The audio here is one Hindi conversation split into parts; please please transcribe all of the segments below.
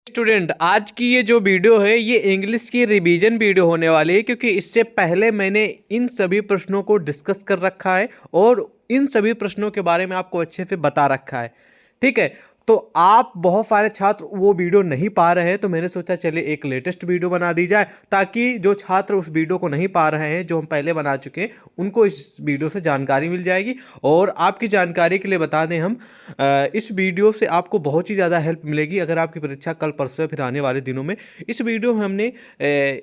स्टूडेंट, आज की ये जो वीडियो है ये इंग्लिश की रिवीजन वीडियो होने वाली है, क्योंकि इससे पहले मैंने इन सभी प्रश्नों को डिस्कस कर रखा है और इन सभी प्रश्नों के बारे में आपको अच्छे से बता रखा है। ठीक है, तो आप बहुत सारे छात्र वो वीडियो नहीं पा रहे हैं, तो मैंने सोचा चलिए एक लेटेस्ट वीडियो बना दी जाए, ताकि जो छात्र उस वीडियो को नहीं पा रहे हैं जो हम पहले बना चुके हैं उनको इस वीडियो से जानकारी मिल जाएगी। और आपकी जानकारी के लिए बता दें, हम इस वीडियो से आपको बहुत ही ज़्यादा हेल्प मिलेगी अगर आपकी परीक्षा कल परसों फिर आने वाले दिनों में। इस वीडियो में हमने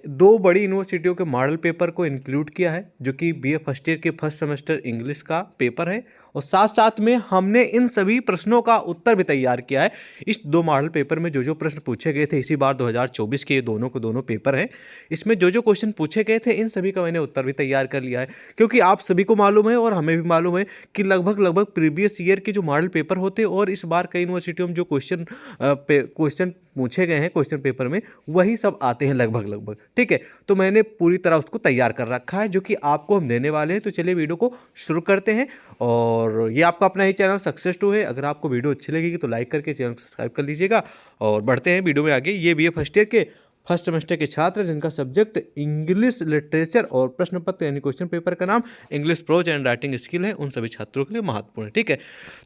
दो बड़ी यूनिवर्सिटियों के मॉडल पेपर को इंक्लूड किया है, जो कि बीए फर्स्ट ईयर के फर्स्ट सेमेस्टर इंग्लिश का पेपर है, और साथ साथ में हमने इन सभी प्रश्नों का उत्तर भी तैयार किया है। इस दो मॉडल पेपर में जो जो प्रश्न पूछे गए थे इसी बार 2024 के, ये दोनों को दोनों पेपर हैं, इसमें जो जो क्वेश्चन पूछे गए थे इन सभी का मैंने उत्तर भी तैयार कर लिया है। क्योंकि आप सभी को मालूम है और हमें भी मालूम है कि लगभग प्रीवियस ईयर के जो मॉडल पेपर होते हैं और इस बार कई यूनिवर्सिटियों में जो क्वेश्चन पूछे गए हैं क्वेश्चन पेपर में, वही सब आते हैं लगभग। ठीक है, तो मैंने पूरी तरह उसको तैयार कर रखा है जो कि आपको हम देने वाले हैं। तो चलिए वीडियो को शुरू करते हैं। और ये आपका अपना ही चैनल सक्सेस टू है। अगर आपको वीडियो अच्छी लगेगी तो लाइक करके चैनल को सब्सक्राइब कर लीजिएगा। और बढ़ते हैं वीडियो में आगे। ये बीए फर्स्ट ईयर के फर्स्ट सेमेस्टर के छात्र जिनका सब्जेक्ट इंग्लिश लिटरेचर और प्रश्न पत्र यानी क्वेश्चन पेपर का नाम English pros and writing skill है, उन सभी छात्रों के लिए महत्वपूर्ण है। ठीक है,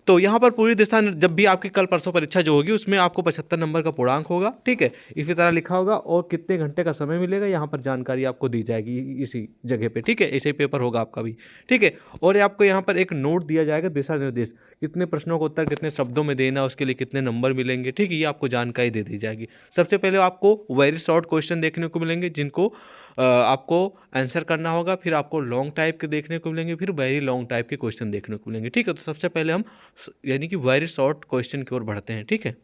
तो यहाँ पर पूरी दिशा, जब भी आपकी कल परसों परीक्षा जो होगी उसमें आपको 75 नंबर का पूर्णांक होगा। ठीक है, इसी तरह लिखा होगा और कितने घंटे का समय मिलेगा यहाँ पर जानकारी आपको दी जाएगी इसी जगह पे। ठीक है, ऐसे ही पेपर होगा आपका भी। ठीक है, और आपको यहाँ पर एक नोट दिया जाएगा, दिशा निर्देश, कितने प्रश्नों का उत्तर कितने शब्दों में देना, उसके लिए कितने नंबर मिलेंगे। ठीक है, ये आपको जानकारी दे दी जाएगी। सबसे पहले आपको वेरी शॉर्ट क्वेश्चन देखने को मिलेंगे जिनको आपको आंसर करना होगा, फिर आपको लॉन्ग टाइप के देखने को मिलेंगे, फिर वेरी लॉन्ग टाइप के क्वेश्चन देखने को मिलेंगे। ठीक है, तो सबसे पहले हम यानी कि वेरी शॉर्ट क्वेश्चन की ओर बढ़ते हैं। ठीक है,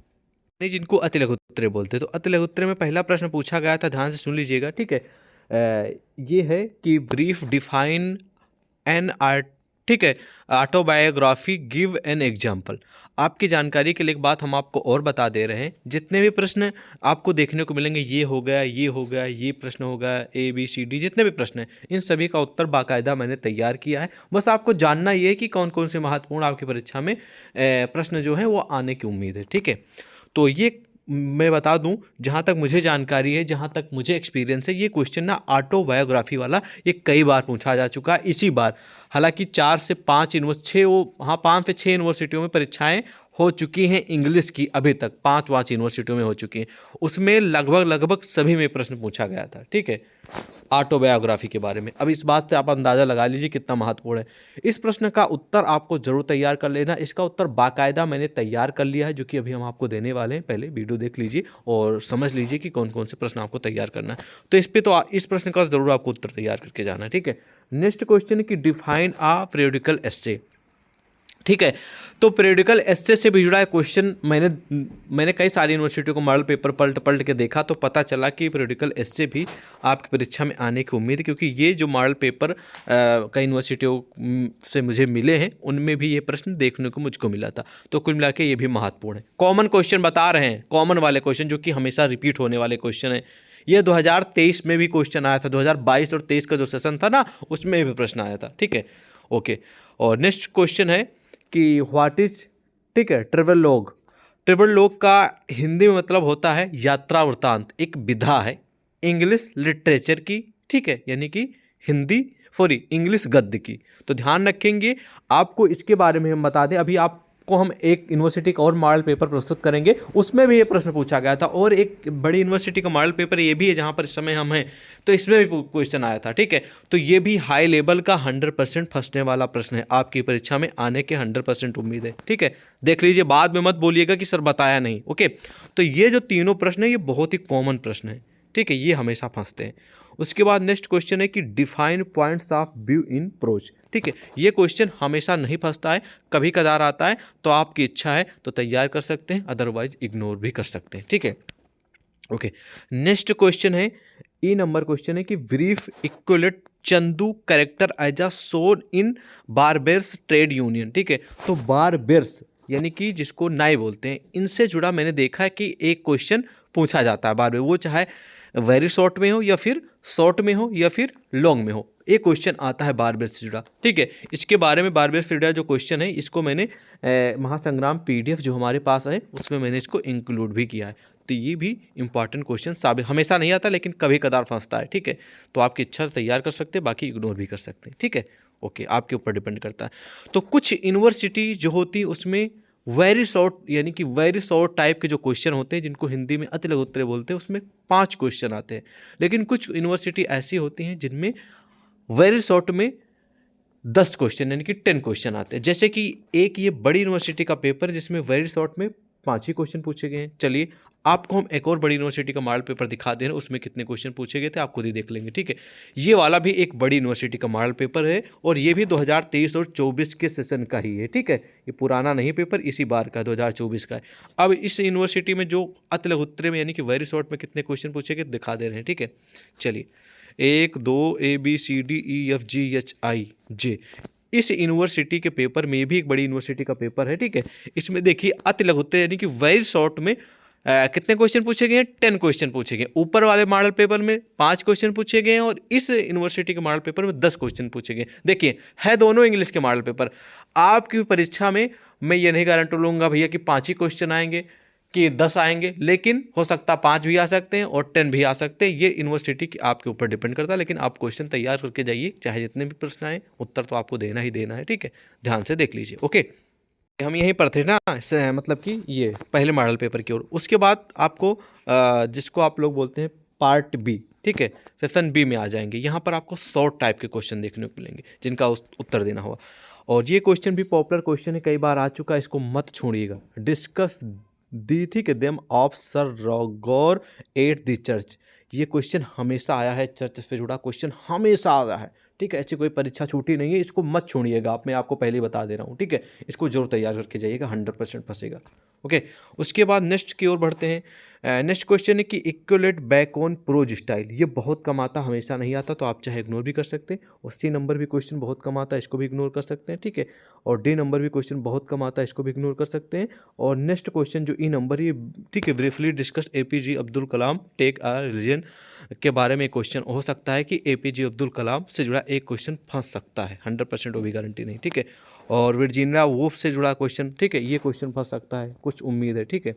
नहीं जिनको अति लघु उत्तरे बोलते हैं, तो अति लघु उत्तरे में पहला प्रश्न पूछा गया था, ध्यान से सुन लीजिएगा। ठीक है, ये है कि ब्रीफ डिफाइन एन आर्ट, ठीक है, ऑटोबायोग्राफी, गिव एन एग्जाम्पल। आपकी जानकारी के लिए एक बात हम आपको और बता दे रहे हैं, जितने भी प्रश्न आपको देखने को मिलेंगे, ये हो गया, ये हो गया, ये प्रश्न हो गया, ए बी सी डी, जितने भी प्रश्न हैं इन सभी का उत्तर बाकायदा मैंने तैयार किया है। बस आपको जानना ये है कि कौन कौन से महत्वपूर्ण आपकी परीक्षा में प्रश्न जो हैं वो आने की उम्मीद है। ठीक है, तो ये मैं बता दूं, जहाँ तक मुझे जानकारी है, जहाँ तक मुझे एक्सपीरियंस है, ये क्वेश्चन ना ऑटोबायोग्राफी वाला ये कई बार पूछा जा चुका है इसी बार। हालांकि 4 से 5 यूनिवर्सिटियों में परीक्षाएं हो चुकी हैं इंग्लिश की, अभी तक 5 यूनिवर्सिटियों में हो चुकी हैं, उसमें लगभग सभी में प्रश्न पूछा गया था। ठीक है, ऑटोबायोग्राफी के बारे में। अब इस बात से आप अंदाज़ा लगा लीजिए कितना महत्वपूर्ण है। इस प्रश्न का उत्तर आपको जरूर तैयार कर लेना। इसका उत्तर बाकायदा मैंने तैयार कर लिया है, जो कि अभी हम आपको देने वाले हैं। पहले वीडियो देख लीजिए और समझ लीजिए कि कौन कौन से प्रश्न आपको तैयार करना है। तो इस प्रश्न का जरूर आपको उत्तर तैयार करके जाना है। ठीक है, नेक्स्ट क्वेश्चन है कि डिफाइन आ पीरियोडिकल एस्से। ठीक है, तो पीरियोडिकल एस्से से भी जुड़ा है क्वेश्चन। मैंने कई सारी यूनिवर्सिटियों को मॉडल पेपर पलट के देखा, तो पता चला कि पीरियोडिकल एस्से भी आपकी परीक्षा में आने की उम्मीद है, क्योंकि ये जो मॉडल पेपर कई यूनिवर्सिटियों से मुझे मिले हैं उनमें भी ये प्रश्न देखने को मुझको मिला था। तो कुल मिला के ये भी महत्वपूर्ण है। कॉमन क्वेश्चन बता रहे हैं, कॉमन वाले क्वेश्चन जो कि हमेशा रिपीट होने वाले क्वेश्चन है। ये 2023 में भी क्वेश्चन आया था, 2022 और 23 का जो सेशन था ना, उसमें भी प्रश्न आया था। ठीक है, ओके। और नेक्स्ट क्वेश्चन है कि व्हाट इज, ठीक है, ट्रेवलॉग। ट्रेवलॉग का हिंदी में मतलब होता है यात्रा वृत्तांत, एक विधा है इंग्लिश लिटरेचर की। ठीक है, यानी कि इंग्लिश गद्य की। तो ध्यान रखेंगे, आपको इसके बारे में हम बता दें, अभी आपको हम एक यूनिवर्सिटी का और मॉडल पेपर प्रस्तुत करेंगे, उसमें भी ये प्रश्न पूछा गया था, और एक बड़ी यूनिवर्सिटी का मॉडल पेपर ये भी है जहाँ पर इस समय हम हैं, तो इसमें भी क्वेश्चन आया था। ठीक है, तो ये भी हाई लेवल का 100% फंसने वाला प्रश्न है, आपकी परीक्षा में आने के 100% उम्मीद है। ठीक है, देख लीजिए, बाद में मत बोलिएगा कि सर बताया नहीं। ओके, तो ये जो तीनों प्रश्न है ये बहुत ही कॉमन प्रश्न है। ठीक है, ये हमेशा फंसते हैं। उसके बाद नेक्स्ट क्वेश्चन है कि define points of view in prose. ठीक है, ये क्वेश्चन हमेशा नहीं फंसता है, कभी कदार आता है, तो आपकी इच्छा है तो तैयार कर सकते हैं, अदरवाइज इग्नोर भी कर सकते हैं। ठीक है, ओके। नेक्स्ट क्वेश्चन है, ई नंबर क्वेश्चन है कि brief evaluate Chandu character as a son in barber's trade union. ठीक है, तो बारबेर्स यानी कि जिसको नाई बोलते हैं, इनसे जुड़ा मैंने देखा है कि एक क्वेश्चन पूछा जाता है बारबेर, वो चाहे वेरी शॉर्ट में हो या फिर शॉर्ट में हो या फिर लॉन्ग में हो, एक क्वेश्चन आता है बारबेर से जुड़ा। ठीक है, इसके बारे में बारबेर से जुड़ा जो क्वेश्चन है, इसको मैंने महासंग्राम PDF जो हमारे पास है उसमें मैंने इसको इंक्लूड भी किया है। तो ये भी इंपॉर्टेंट क्वेश्चन साबित हमेशा नहीं आता, लेकिन कभी कदार फंसता है, ठीक है। तो आपकी इच्छा से तैयार कर सकते हैं, बाकी इग्नोर भी कर सकते हैं, ठीक है। ओके, आपके ऊपर डिपेंड करता है। तो कुछ यूनिवर्सिटी जो होती है उसमें वेरी शॉर्ट, यानी कि वेरी शॉर्ट टाइप के जो क्वेश्चन होते हैं, जिनको हिंदी में अति लघु उत्तरीय बोलते हैं, उसमें 5 क्वेश्चन आते हैं। लेकिन कुछ यूनिवर्सिटी ऐसी होती हैं जिनमें वेरी शॉर्ट में 10 क्वेश्चन यानी कि 10 क्वेश्चन आते हैं। जैसे कि एक ये बड़ी यूनिवर्सिटी का पेपर जिसमें वेरी शॉर्ट में 5 ही क्वेश्चन पूछे गए हैं। चलिए आपको हम एक और बड़ी यूनिवर्सिटी का मॉडल पेपर दिखा दे रहे हैं, उसमें कितने क्वेश्चन पूछे गए थे आप खुद ही देख लेंगे, ठीक है। ये वाला भी एक बड़ी यूनिवर्सिटी का मॉडल पेपर है और ये भी 2023 और 24 के सेशन का ही है, ठीक है। ये पुराना नहीं पेपर, इसी बार का 2024 का है। अब इस यूनिवर्सिटी में जो अति लघु उत्तरीय में यानी कि वेरी शॉर्ट में कितने क्वेश्चन पूछे गए दिखा दे रहे हैं, ठीक है। चलिए 1 2 ABCDEFGHI J, इस यूनिवर्सिटी के पेपर में भी एक बड़ी यूनिवर्सिटी का पेपर है, ठीक है। इसमें देखिए अति लघु उत्तरीय यानी कि वेरी शॉर्ट में कितने क्वेश्चन पूछे गए हैं, 10 क्वेश्चन पूछे गए। ऊपर वाले मॉडल पेपर में 5 क्वेश्चन पूछे गए हैं और इस यूनिवर्सिटी के मॉडल पेपर में 10 क्वेश्चन पूछे गए। देखिए है दोनों इंग्लिश के मॉडल पेपर। आपकी परीक्षा में मैं ये नहीं गारंटी लूँगा भैया कि 5 ही क्वेश्चन आएंगे कि 10 आएंगे, लेकिन हो सकता 5 भी आ सकते हैं और 10 भी आ सकते हैं। ये यूनिवर्सिटी की आपके ऊपर डिपेंड करता है, लेकिन आप क्वेश्चन तैयार करके जाइए, चाहे जितने भी प्रश्न आए उत्तर तो आपको देना ही देना है, ठीक है। ध्यान से देख लीजिए। ओके, हम यहीं पर थे ना, मतलब कि ये पहले मॉडल पेपर की ओर। उसके बाद आपको जिसको आप लोग बोलते हैं पार्ट बी, ठीक है, सेशन बी में आ जाएंगे। यहाँ पर आपको शॉर्ट टाइप के क्वेश्चन देखने को मिलेंगे जिनका उत्तर देना होगा। और ये क्वेश्चन भी पॉपुलर क्वेश्चन है, कई बार आ चुका है, इसको मत छोड़िएगा। डिस्कस दी, ठीक है, them of sir Roger at the church. ये क्वेश्चन हमेशा आया है, चर्च से जुड़ा क्वेश्चन हमेशा आया है, ठीक है। ऐसी कोई परीक्षा छूटी नहीं है, इसको मत छोड़िएगा आप, मैं आपको पहले ही बता दे रहा हूँ, ठीक है। इसको जरूर तैयार करके जाइएगा, 100% फंसेगा। ओके, उसके बाद नेक्स्ट की ओर बढ़ते हैं। नेक्स्ट क्वेश्चन है कि इक्वलेट बैक ऑन प्रोज स्टाइल। ये बहुत कम आता, हमेशा नहीं आता, तो आप चाहे इग्नोर भी कर सकते हैं। और सी नंबर भी क्वेश्चन बहुत कम आता है, इसको भी इग्नोर कर सकते हैं, ठीक है। और डी नंबर भी क्वेश्चन बहुत कम आता है, इसको भी इग्नोर कर सकते हैं। और नेक्स्ट क्वेश्चन जो ई नंबर, ये ठीक है, briefly discuss APJ Abdul Kalam take आ रिलीजन के बारे में क्वेश्चन हो सकता है कि APJ अब्दुल कलाम से जुड़ा एक क्वेश्चन फंस सकता है, 100% वो भी गारंटी नहीं, ठीक है। और वर्जीनिया वुल्फ से जुड़ा क्वेश्चन, ठीक है, ये क्वेश्चन फंस सकता है, कुछ उम्मीद है, ठीक है।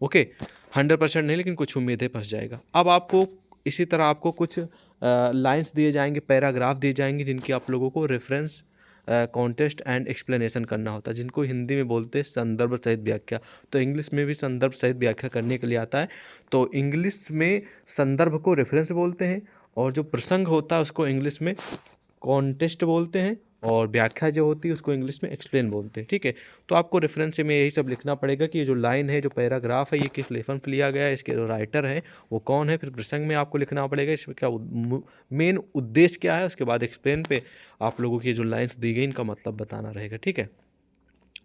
ओके, 100% नहीं, लेकिन कुछ उम्मीद है फंस जाएगा। अब आपको इसी तरह आपको कुछ लाइंस दिए जाएंगे, पैराग्राफ दिए जाएंगे, जिनकी आप लोगों को रेफरेंस कॉन्टेस्ट एंड एक्सप्लेनेशन करना होता है, जिनको हिंदी में बोलते हैं संदर्भ सहित व्याख्या। तो इंग्लिश में भी संदर्भ सहित व्याख्या करने के लिए आता है। तो इंग्लिश में संदर्भ को रेफरेंस बोलते हैं और जो प्रसंग होता है उसको इंग्लिश में कॉन्टेस्ट बोलते हैं और व्याख्या जो होती है उसको इंग्लिश में एक्सप्लेन बोलते हैं, ठीक है। तो आपको रेफरेंस में यही सब लिखना पड़ेगा कि ये जो लाइन है, जो पैराग्राफ है, ये किस लेसन पे लिया गया है, इसके जो राइटर हैं वो कौन है, फिर प्रसंग में आपको लिखना पड़ेगा इसमें क्या मेन उद्देश्य क्या है, उसके बाद एक्सप्लेन पे आप लोगों की जो लाइन्स दी गई इनका मतलब बताना रहेगा, ठीक है।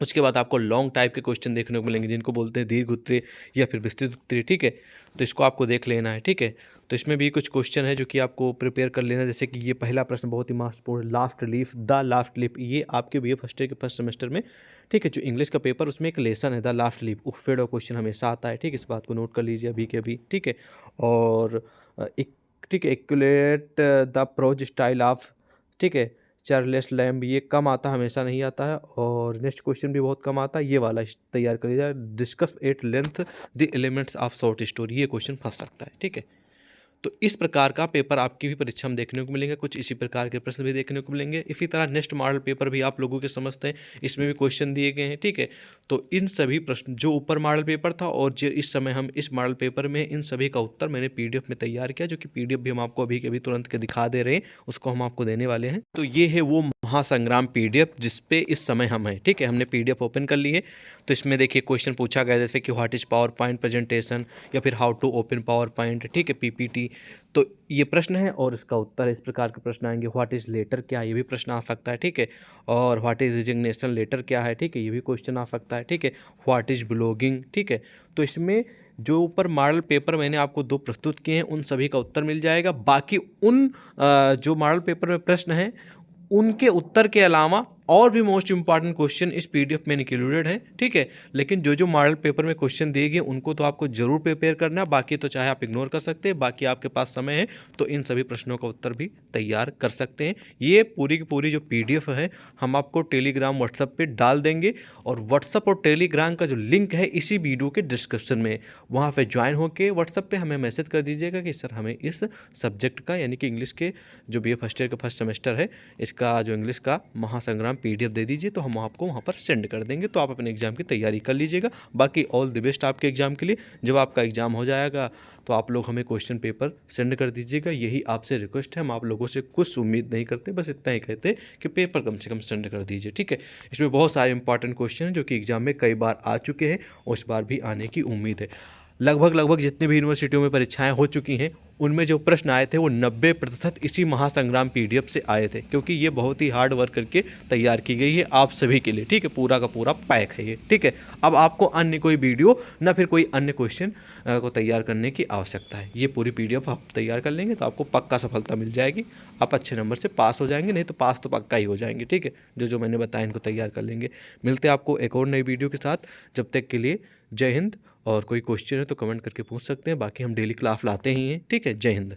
उसके बाद आपको लॉन्ग टाइप के क्वेश्चन देखने को मिलेंगे, जिनको बोलते हैं दीर्घ उत्तरीय या फिर विस्तृत उत्तरीय, ठीक है। तो इसको आपको देख लेना है, ठीक है। तो इसमें भी कुछ क्वेश्चन है जो कि आपको प्रिपेयर कर लेना है। जैसे कि ये पहला प्रश्न बहुत ही महत्वपूर्ण, last leaf, the last leaf, ये आपके भी फर्स्ट ईयर के फर्स्ट सेमेस्टर में, ठीक है, जो इंग्लिश का पेपर उसमें एक लेसन है द लास्ट लीफ, उफेड क्वेश्चन हमेशा आता है, ठीक है। इस बात को नोट कर लीजिए अभी के अभी, ठीक है। और ठीक है, इक्वलेट द प्रोज स्टाइल ऑफ, ठीक है, चार्लेस लैम्ब, ये कम आता, हमेशा नहीं आता है। और नेक्स्ट क्वेश्चन भी बहुत कम आता है, ये वाला तैयार कर लीजिए, discuss at length the elements of short story, ये क्वेश्चन फंस सकता है, ठीक है। तो इस प्रकार का पेपर आपकी भी परीक्षा में देखने को मिलेंगे, कुछ इसी प्रकार के प्रश्न भी देखने को मिलेंगे। इसी तरह नेक्स्ट मॉडल पेपर भी आप लोगों के समझते हैं, इसमें भी क्वेश्चन दिए गए हैं, ठीक है। तो इन सभी प्रश्न जो ऊपर मॉडल पेपर था और जो इस समय हम इस मॉडल पेपर में, इन सभी का उत्तर मैंने PDF में तैयार किया, जो कि PDF भी हम आपको अभी के अभी तुरंत के दिखा दे रहे हैं, उसको हम आपको देने वाले हैं। तो ये है वो महासंग्राम PDF जिसपे इस समय हम हैं, ठीक है। हमने PDF ओपन कर ली है। तो इसमें देखिए क्वेश्चन पूछा गया जैसे कि what is power point presentation या फिर how to open power point, ठीक है, PPT। तो ये प्रश्न है और इसका उत्तर इस प्रकार के प्रश्न आएंगे। व्हाट इज लेटर क्या, ये भी प्रश्न आ सकता है, ठीक है। और व्हाट इज रिजिग्नेशन लेटर क्या है, ठीक है, ये भी क्वेश्चन आ सकता है, ठीक है। व्हाट इज ब्लॉगिंग, ठीक है। तो इसमें जो ऊपर मॉडल पेपर मैंने आपको 2 प्रस्तुत किए हैं उन सभी का उत्तर मिल जाएगा। बाकी उन जो मॉडल पेपर में प्रश्न हैं उनके उत्तर के अलावा और भी मोस्ट इंपॉर्टेंट क्वेश्चन इस पीडीएफ में इंक्लूडेड हैं, ठीक है। लेकिन जो जो मॉडल पेपर में क्वेश्चन दिए गए उनको तो आपको जरूर प्रिपेयर करना है, बाकी तो चाहे आप इग्नोर कर सकते हैं। बाकी आपके पास समय है तो इन सभी प्रश्नों का उत्तर भी तैयार कर सकते हैं। ये पूरी की पूरी जो पीडीएफ है हम आपको टेलीग्राम व्हाट्सएप पे डाल देंगे, और व्हाट्सएप और टेलीग्राम का जो लिंक है इसी वीडियो के डिस्क्रिप्शन में, वहाँ पे ज्वाइन होकर व्हाट्सएप पे हमें मैसेज कर दीजिएगा कि सर हमें इस सब्जेक्ट का यानी कि इंग्लिश के जो बीए फर्स्ट ईयर का फर्स्ट सेमेस्टर है इसका जो इंग्लिश का महासंग्राम पीडीएफ दे दीजिए, तो हम आपको वहाँ पर सेंड कर देंगे। तो आप अपने एग्जाम की तैयारी कर लीजिएगा। बाकी ऑल द बेस्ट आपके एग्जाम के लिए। जब आपका एग्जाम हो जाएगा तो आप लोग हमें क्वेश्चन पेपर सेंड कर दीजिएगा, यही आपसे रिक्वेस्ट है। हम आप लोगों से कुछ उम्मीद नहीं करते, बस इतना ही कहते कि पेपर कम से कम सेंड कर दीजिए, ठीक है। इसमें बहुत सारे इंपॉर्टेंट क्वेश्चन हैं जो कि एग्जाम में कई बार आ चुके हैं और इस बार भी आने की उम्मीद है। लगभग जितनी भी यूनिवर्सिटियों में परीक्षाएं हो चुकी हैं उनमें जो प्रश्न आए थे वो 90% इसी महासंग्राम पीडीएफ से आए थे, क्योंकि ये बहुत ही हार्ड वर्क करके तैयार की गई है आप सभी के लिए, ठीक है। पूरा का पूरा पैक है ये, ठीक है। अब आपको अन्य कोई वीडियो ना फिर कोई अन्य क्वेश्चन को तैयार करने की आवश्यकता है। ये पूरी पीडीएफ आप तैयार कर लेंगे तो आपको पक्का सफलता मिल जाएगी, आप अच्छे नंबर से पास हो जाएंगे, नहीं तो पास तो पक्का ही हो जाएंगे, ठीक है। जो मैंने बताया इनको तैयार कर लेंगे। मिलते हैं आपको एक और नई वीडियो के साथ, जब तक के लिए जय हिंद। और कोई क्वेश्चन है तो कमेंट करके पूछ सकते हैं, बाकी हम डेली क्लास लाते ही हैं, ठीक है। जय हिंद।